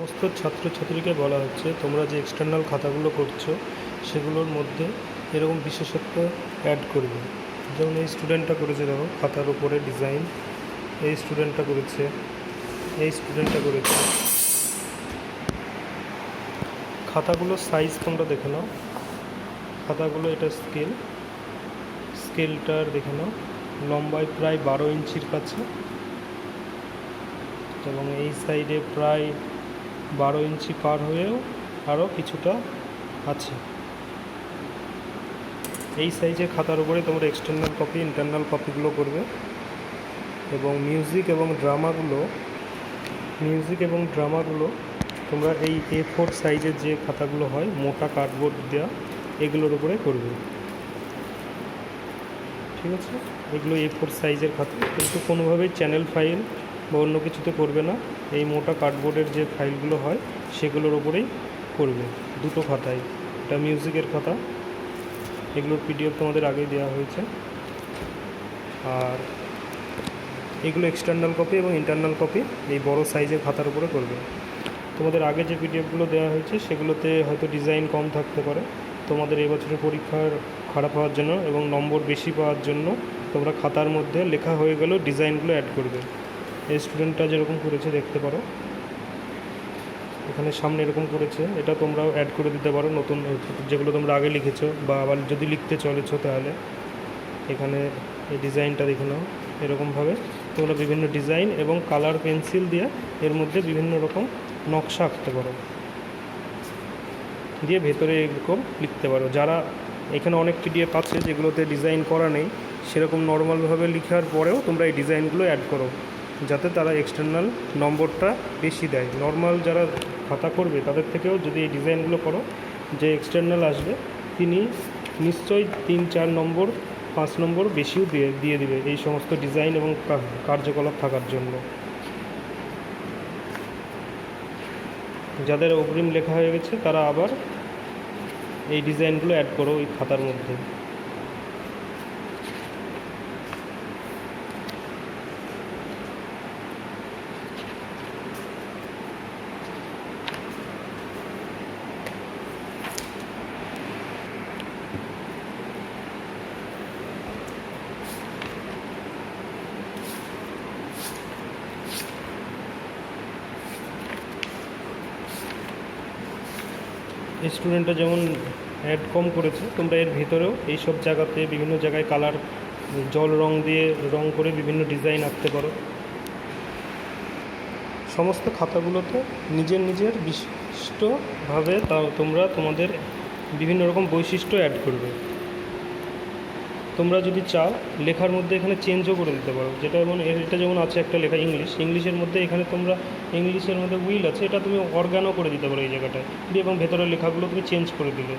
সমস্ত ছাত্রছাত্রীকে বলা হচ্ছে তোমরা যে এক্সটার্নাল খাতাগুলো করছো সেগুলোর মধ্যে এরকম বিশেষত্ব অ্যাড করবে। যেমন এই স্টুডেন্টটা করেছে, দেখো খাতার উপরে ডিজাইন, এই স্টুডেন্টটা করেছে, এই স্টুডেন্টটা করেছে। খাতাগুলোর সাইজ তোমরা দেখে নাও, খাতাগুলো এটা স্কেলটার দেখে নাও, লম্বায় প্রায় 12 ইঞ্চির কাছে এবং এই সাইডে প্রায় 12 ইঞ্চি পার হয়েও আরও কিছুটা আছে। এই সাইজের খাতার উপরে তোমরা এক্সটার্নাল কপি, ইন্টারনাল কপিগুলো করবে এবং মিউজিক এবং ড্রামাগুলো তোমরা এই A4 সাইজের যে খাতাগুলো হয় মোটা কার্ডবোর্ড দেওয়া, এগুলোর উপরে করবে। ঠিক আছে, এগুলো A4 সাইজের খাতা, কিন্তু কোনোভাবেই চ্যানেল ফাইল বা অন্য কিছুতে করবে না। এই মোটা কার্ডবোর্ডের যে ফাইলগুলো হয় সেগুলোর ওপরেই করবে, দুটো খাতায়। এটা মিউজিকের খাতা, এগুলোর PDF তোমাদের আগেই দেওয়া হয়েছে। আর এগুলো এক্সটার্নাল কপি এবং ইন্টারনাল কপি এই বড় সাইজের খাতার উপরে করবে। তোমাদের আগে যে PDFগুলো দেওয়া হয়েছে সেগুলোতে হয়তো ডিজাইন কম থাকতে পারে। তোমাদের এবছরের পরীক্ষার খারাপ হওয়ার জন্য এবং নম্বর বেশি পাওয়ার জন্য তোমরা খাতার মধ্যে লেখা হয়ে গেলেও ডিজাইনগুলো অ্যাড করবে। এই স্টুডেন্টটা যেরকম করেছে দেখতে পারো, এখানে সামনে এরকম করেছে, এটা তোমরাও অ্যাড করে দিতে পারো নতুন যেগুলো তোমরা আগে লিখেছো, বা আবার যদি লিখতে চলেছো তাহলে এখানে এই ডিজাইনটা দেখে নাও। এরকমভাবে তোমরা বিভিন্ন ডিজাইন এবং কালার পেন্সিল দিয়ে এর মধ্যে বিভিন্ন রকম নকশা আঁকতে পারো, দিয়ে ভেতরে এরকম লিখতে পারো। যারা এখানে অনেক PDF আছে যেগুলোতে ডিজাইন করা নেই, সেরকম নর্মালভাবে লেখার পরেও তোমরা এই ডিজাইনগুলো অ্যাড করো, যাতে তারা এক্সটার্নাল নম্বরটা বেশি দেয়। নর্মাল যারা খাতা করবে তাদের থেকেও যদি এই ডিজাইনগুলো করো, যে এক্সটার্নাল আসবে তিনি নিশ্চয়ই 3-4 নম্বর 5 নম্বর বেশিও দিয়ে দিবে এই সমস্ত ডিজাইন এবং কার্যকলাপ থাকার জন্য। যাদের অগ্রিম লেখা হয়ে গেছে তারা আবার এই ডিজাইনগুলো অ্যাড করো এই খাতার মধ্যে। এই স্টুডেন্টটা যেমন অ্যাড কম করেছে, তোমরা এর ভিতরেও এই সব জায়গাতে বিভিন্ন জায়গায় কালার জল রং দিয়ে রং করে বিভিন্ন ডিজাইন আঁকতে পারো। সমস্ত খাতাগুলোতে নিজের বিশিষ্টভাবে তোমরা তোমাদের বিভিন্ন রকম বৈশিষ্ট্য অ্যাড করবে। তোমরা যদি চাও লেখার মধ্যে এখানে চেঞ্জও করে দিতে পারো, যেটা যেমন এটা যেমন আছে একটা লেখা ইংলিশের মধ্যে, এখানে তোমরা ইংলিশের মধ্যে উইল আছে, এটা তুমি অর্গানও করে দিতে পারো এই জায়গাটায় দিয়ে, এবং ভেতরের লেখাগুলো তুমি চেঞ্জ করে দিলে।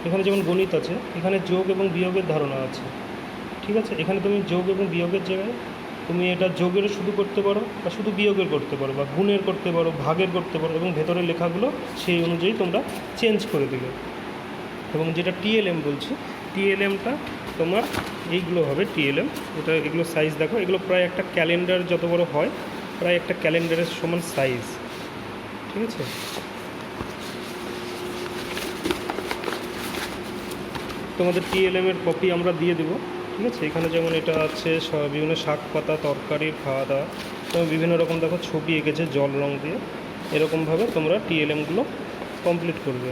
এখানে যেমন গণিত আছে, এখানে যোগ এবং বিয়োগের ধারণা আছে। ঠিক আছে, এখানে তুমি যোগ এবং বিয়োগের জায়গায় তুমি এটা যোগেরও শুধু করতে পারো, বা শুধু বিয়োগের করতে পারো, বা গুণের করতে পারো, ভাগের করতে পারো, এবং ভেতরের লেখাগুলো সেই অনুযায়ী তোমরা চেঞ্জ করে দিলে। এবং যেটা TLM বলছি, TLMটা তোমার এইগুলো হবে TLM। এগুলো সাইজ দেখো, এগুলো প্রায় একটা ক্যালেন্ডার যত বড় হয়, প্রায় একটা ক্যালেন্ডারের সমান সাইজ। ঠিক আছে, তোমাদের TLM-এর কপি আমরা দিয়ে দেবো। ঠিক আছে, এখানে যেমন এটা আছে বিভিন্ন শাক পাতা, তরকারির খাওয়া দাওয়া, এবং বিভিন্ন রকম দেখো ছবি এঁকেছে জল রং দিয়ে। এরকমভাবে তোমরা TLM-গুলো কমপ্লিট করবে,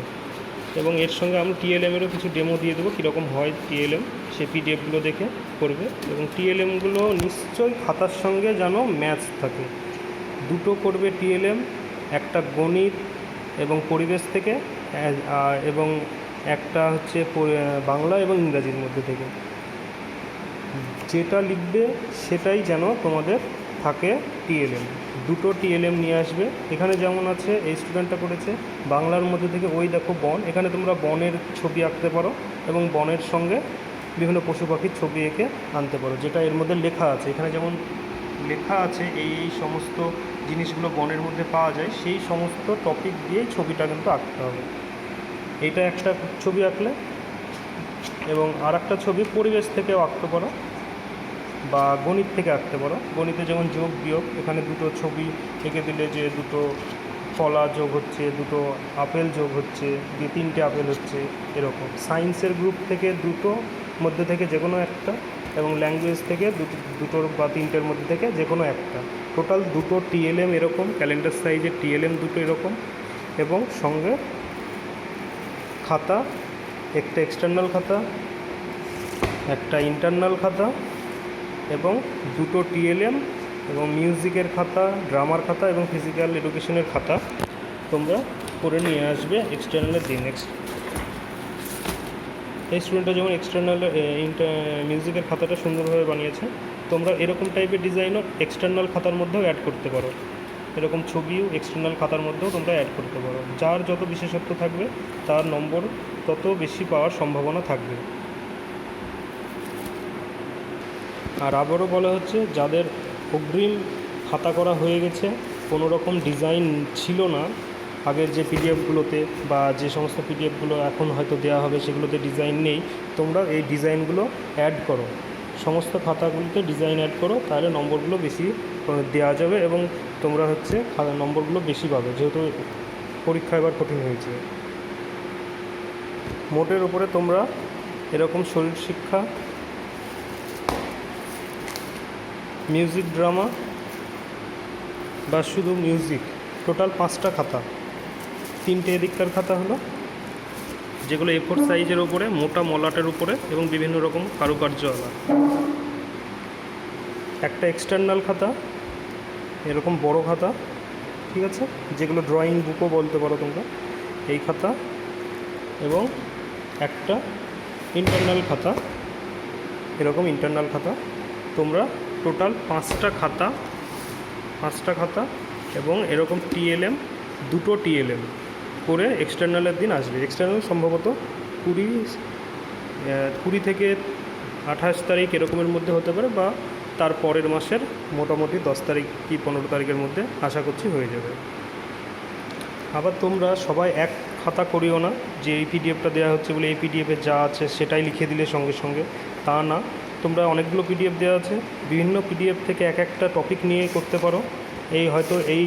এবং এর সঙ্গে আমরা TLM-এরও কিছু ডেমো দিয়ে দেবো, কীরকম হয় TLM, সেই PDF-গুলো দেখে করবে। এবং TLM-গুলো নিশ্চয়ই খাতার সঙ্গে যেন ম্যাচ থাকে। দুটো করবে TLM, একটা গণিত এবং পরিবেশ থেকে, এবং একটা হচ্ছে বাংলা এবং ইংরাজির মধ্যে থেকে। যেটা লিখবে সেটাই যেন তোমাদের থাকে TLM। দুটো TLM নিয়ে আসবে। এখানে যেমন আছে এই স্টুডেন্টটা করেছে বাংলার মধ্যে থেকে, ওই দেখো বন, এখানে তোমরা বনের ছবি আঁকতে পারো এবং বনের সঙ্গে বিভিন্ন পশু পাখির ছবি এঁকে আনতে পারো, যেটা এর মধ্যে লেখা আছে। এখানে যেমন লেখা আছে এই সমস্ত জিনিসগুলো বনের মধ্যে পাওয়া যায়, সেই সমস্ত টপিক দিয়েই ছবিটা কিন্তু আঁকতে হবে। এইটা একটা ছবি আঁকলে, এবং আর একটা ছবি পরিবেশ থেকেও আঁকতে পারো। বা গণিত থেকে আঁকতে পারো। গণিতে যেমন যোগ বিয়োগ, এখানে দুটো ছবি এঁকে দিলে যে দুটো কলা যোগ হচ্ছে, দুটো আপেল যোগ হচ্ছে, দিয়ে 3টে আপেল হচ্ছে, এরকম। সায়েন্সের গ্রুপ থেকে দুটো মধ্যে থেকে যে কোনো একটা, এবং ল্যাঙ্গুয়েজ থেকে দুটোর বা 3টের মধ্যে থেকে যে কোনো একটা। টোটাল দুটো টিএলএম এরকম, ক্যালেন্ডার সাইজের টিএলএম দুটো এরকম, এবং সঙ্গে খাতা, একটা এক্সটার্নাল খাতা, একটা ইন্টারনাল খাতা, এবং দুটো টিএলএম এবং মিউজিকের খাতা, ড্রামার খাতা এবং ফিজিক্যাল এডুকেশনের খাতা তোমরা করে নিয়ে আসবে এক্সটার্নালের দিন। এই স্টুডেন্টটা যেমন এক্সটার্নাল মিউজিকের খাতাটা সুন্দরভাবে বানিয়েছে, তোমরা এরকম টাইপের ডিজাইনও এক্সটার্নাল খাতার মধ্যেও অ্যাড করতে পারো। এরকম ছবিও এক্সটার্নাল খাতার মধ্যেও তোমরা অ্যাড করতে পারো। যার যত বিশেষত্ব থাকবে তার নম্বর তত বেশি পাওয়ার সম্ভাবনা থাকবে। আর আবারও বলা হচ্ছে, যাদের অগ্রিম খাতা করা হয়ে গেছে, কোনো রকম ডিজাইন ছিল না আগের যে পিডিএফগুলোতে, বা যে সমস্ত পিডিএফগুলো এখন হয়তো দেওয়া হবে সেগুলোতে ডিজাইন নেই, তোমরা এই ডিজাইনগুলো অ্যাড করো, সমস্ত খাতাগুলোতে ডিজাইন অ্যাড করো, তাহলে নম্বরগুলো বেশি দেওয়া যাবে এবং তোমরা হচ্ছে নম্বরগুলো বেশি পাবে, যেহেতু পরীক্ষা এবার কঠিন হয়েছে। মোটের উপরে তোমরা এরকম শরীর শিক্ষা, মিউজিক ড্রামা বা শুধু মিউজিক, টোটাল 5টা খাতা, 3টে এদিককার খাতা হলো যেগুলো A4 সাইজের ওপরে, মোটা মলাটের উপরে এবং বিভিন্ন রকম কারুকার্যওয়ালা। একটা এক্সটার্নাল খাতা, এরকম বড় খাতা, ঠিক আছে, যেগুলো ড্রয়িং বুকও বলতে পারো তোমরা, এই খাতা, এবং একটা ইন্টারনাল খাতা, এরকম ইন্টারনাল খাতা। তোমরা টোটাল 5টা খাতা এবং এরকম টিএলএম, দুটো টিএলএম করে এক্সটার্নালের দিন আসবে। এক্সটার্নাল সম্ভবত 20 থেকে 28 তারিখ এরকমের মধ্যে হতে পারে, বা তার পরের মাসের মোটামুটি 10 তারিখ কি 15 তারিখের মধ্যে আশা করছি হয়ে যাবে। আবার তোমরা সবাই এক খাতা করিও না যে এই পিডিএফটা দেওয়া হচ্ছে বলে এই পিডিএফে যা আছে সেটাই লিখে দিলে সঙ্গে সঙ্গে, তা না। তোমরা অনেকগুলো পিডিএফ দেওয়া আছে, বিভিন্ন পিডিএফ থেকে এক একটা টপিক নিয়ে করতে পারো। এই হয়তো এই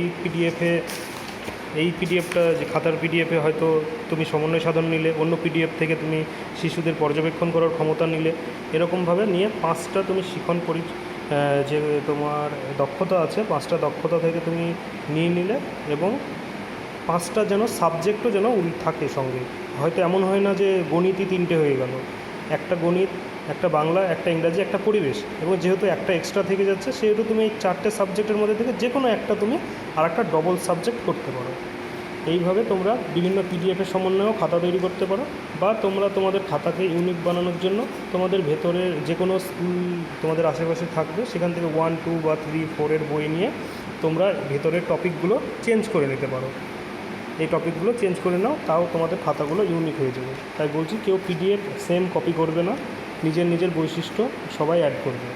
পিডিএফটা যে খাতার পিডিএফে হয়তো তুমি সমন্বয় সাধন নিলে, অন্য পিডিএফ থেকে তুমি শিশুদের পর্যবেক্ষণ করার ক্ষমতা নিলে, এরকমভাবে নিয়ে 5টা তুমি শিখন যে তোমার দক্ষতা আছে, 5টা দক্ষতা থেকে তুমি নিয়ে নিলে, এবং 5টা যেন সাবজেক্টও যেন থাকে সঙ্গে। হয়তো এমন হয় না যে গণিতই 3টে হয়ে গেল, একটা গণিত, একটা বাংলা, একটা ইংরাজি, একটা পরিবেশ, এবং যেহেতু একটা এক্সট্রা থেকে যাচ্ছে সেহেতু তুমি এই 4টে সাবজেক্টের মধ্যে থেকে যে কোনো একটা তুমি আর একটা ডবল সাবজেক্ট করতে পারো। এইভাবে তোমরা বিভিন্ন পিডিএফের সমন্বয়েও খাতা তৈরি করতে পারো, বা তোমরা তোমাদের খাতাকে ইউনিক বানানোর জন্য তোমাদের ভেতরের যে কোনো স্কুল তোমাদের আশেপাশে থাকবে, সেখান থেকে 1, 2 বা 3, 4 এর বই নিয়ে তোমরা ভেতরের টপিকগুলো চেঞ্জ করে নিতে পারো। এই টপিকগুলো চেঞ্জ করে নাও, তাও তোমাদের খাতাগুলো ইউনিক হয়ে যাবে। তাই বলছি, কেউ পিডিএফ সেম কপি করবে না, নিজের বৈশিষ্ট্য সবাই অ্যাড করবে।